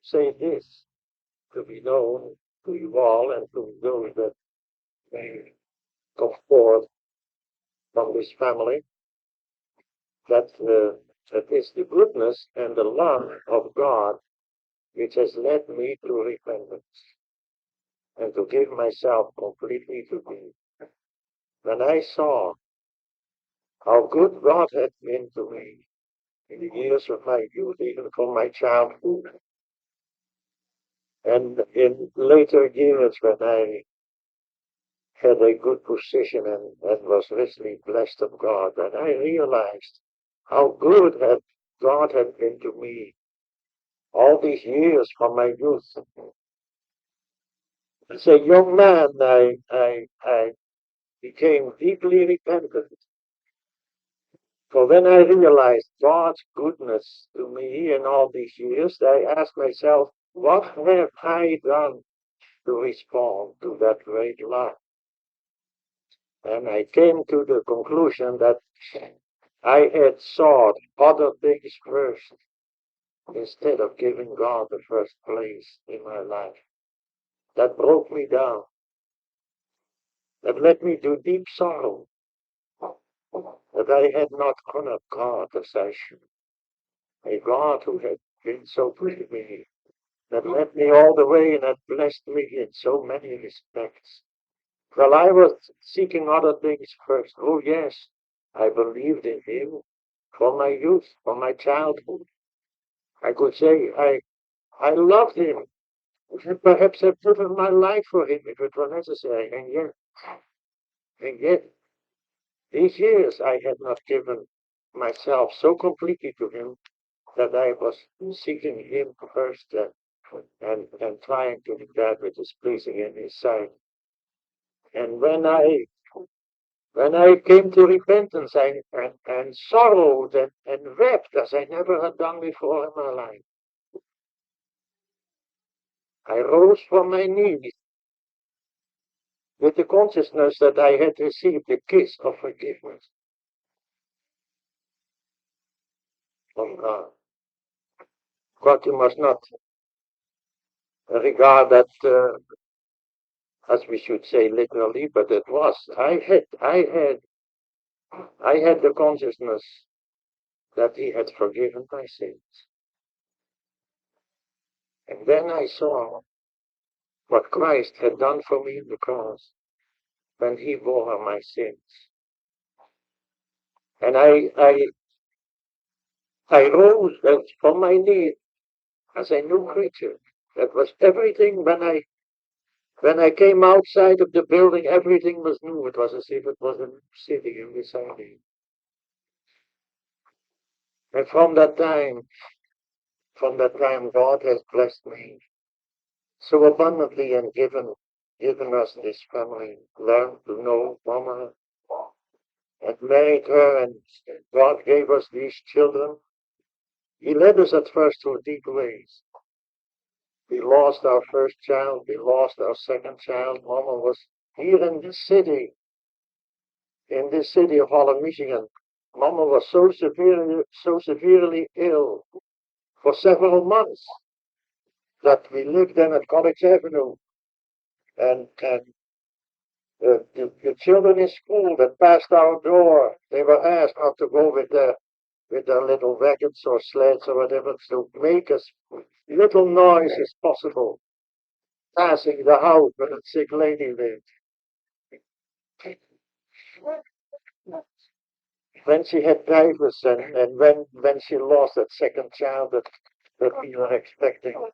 say this to be known to you all and to those that may come forth from this family, that that is the goodness and the love of God which has led me to repentance and to give myself completely to Him. When I saw how good God had been to me in the years of my youth, even from my childhood, and in later years when I had a good position and was richly blessed of God, and I realized how good God had been to me all these years from my youth. As a young man, I became deeply repentant. For when I realized God's goodness to me in all these years, I asked myself, what have I done to respond to that great love? And I came to the conclusion that I had sought other things first instead of giving God the first place in my life. That broke me down. That led me to deep sorrow that I had not honored God as I should. A God who had been so good to me, that led me all the way and had blessed me in so many respects. Well, I was seeking other things first. Oh yes, I believed in Him from my youth, from my childhood. I could say I loved Him. Perhaps have given my life for Him if it were necessary. And yet, these years I had not given myself so completely to Him that I was seeking Him first and trying to do that which is pleasing in His sight. And when I came to repentance and sorrowed and wept as I never had done before in my life, I rose from my knees with the consciousness that I had received the kiss of forgiveness from God. God, you must not regard that as we should say literally, but it was. I had the consciousness that He had forgiven my sins. And then I saw what Christ had done for me in the cross when He bore my sins. And I rose from my knees as a new creature. That was everything. When I came outside of the building, everything was new. It was as if it was a new city beside me. And from that time, God has blessed me so abundantly and given us this family. Learned to know Mama and married her, and God gave us these children. He led us at first through deep ways. We lost our first child, we lost our second child. Mama was here in this city of Holland, Michigan. Mama was so severely ill for several months that we lived then at College Avenue. And the children in school that passed our door, they were asked not to go with their little wagons or sleds or whatever to make as little noise as possible, passing the house where the sick lady lived. When she had typhus and when she lost that second child that we were expecting.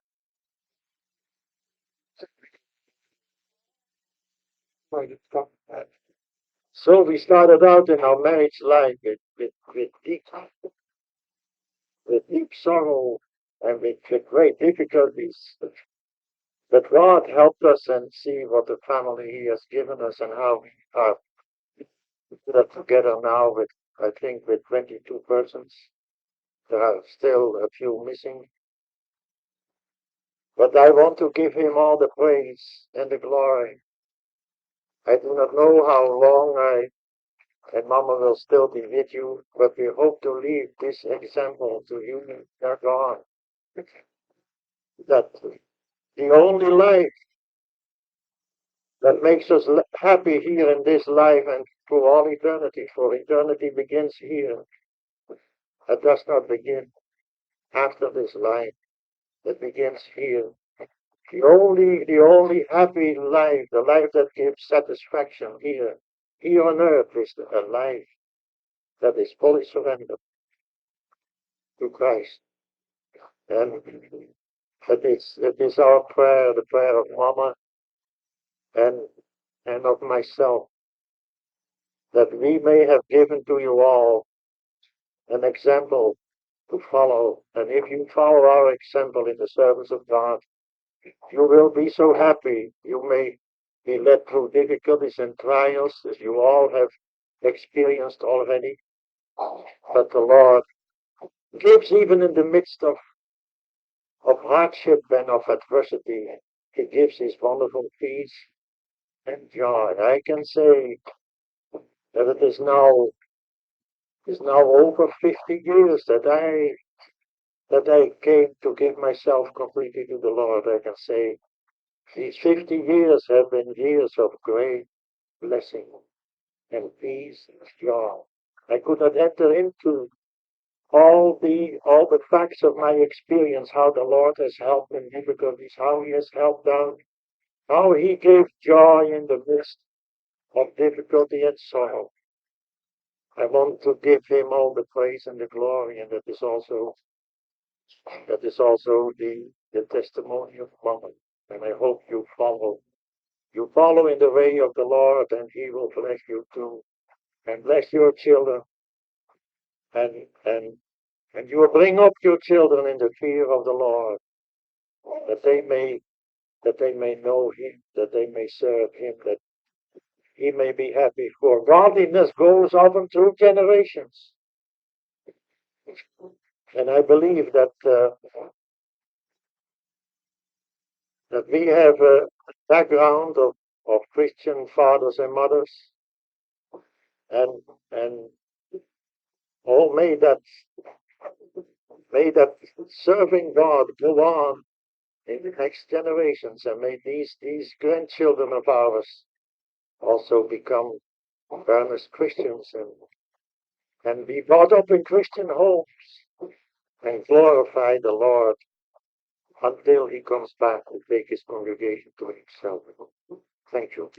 So we started out in our marriage life with deep sorrow and with great difficulties. But God helped us and see what a family He has given us and how we are together now with, I think, with 22 persons. There are still a few missing. But I want to give Him all the praise and the glory. I do not know how long and Mama will still be with you, but we hope to leave this example to you, dear God. that the only life that makes us happy here in this life and for all eternity, for eternity begins here. It does not begin after this life. It begins here. The only happy life, the life that gives satisfaction here on earth is a life that is fully surrendered to Christ. And it is our prayer, the prayer of Mama and of myself, that we may have given to you all an example to follow. And if you follow our example in the service of God, you will be so happy. You may be led through difficulties and trials, as you all have experienced already. But the Lord gives, even in the midst of hardship and of adversity, He gives His wonderful peace and joy. I can say that it is now over 50 years that I came to give myself completely to the Lord. I can say these 50 years have been years of great blessing and peace and joy. I could not enter into all the facts of my experience, how the Lord has helped in difficulties, how He has helped out, how He gave joy in the midst of difficulty and sorrow. I want to give Him all the praise and the glory, and that is also the testimony of Mama. And I hope you follow. You follow in the way of the Lord, and He will bless you too, and bless your children, and and and you will bring up your children in the fear of the Lord, that they may know Him, that they may serve Him, that He may be happy. For godliness goes often through generations, and I believe that we have a background of Christian fathers and mothers, and and oh, may that serving God go on in the next generations, and may these grandchildren of ours also become earnest Christians and be brought up in Christian homes and glorify the Lord until He comes back to take His congregation to Himself. Thank you.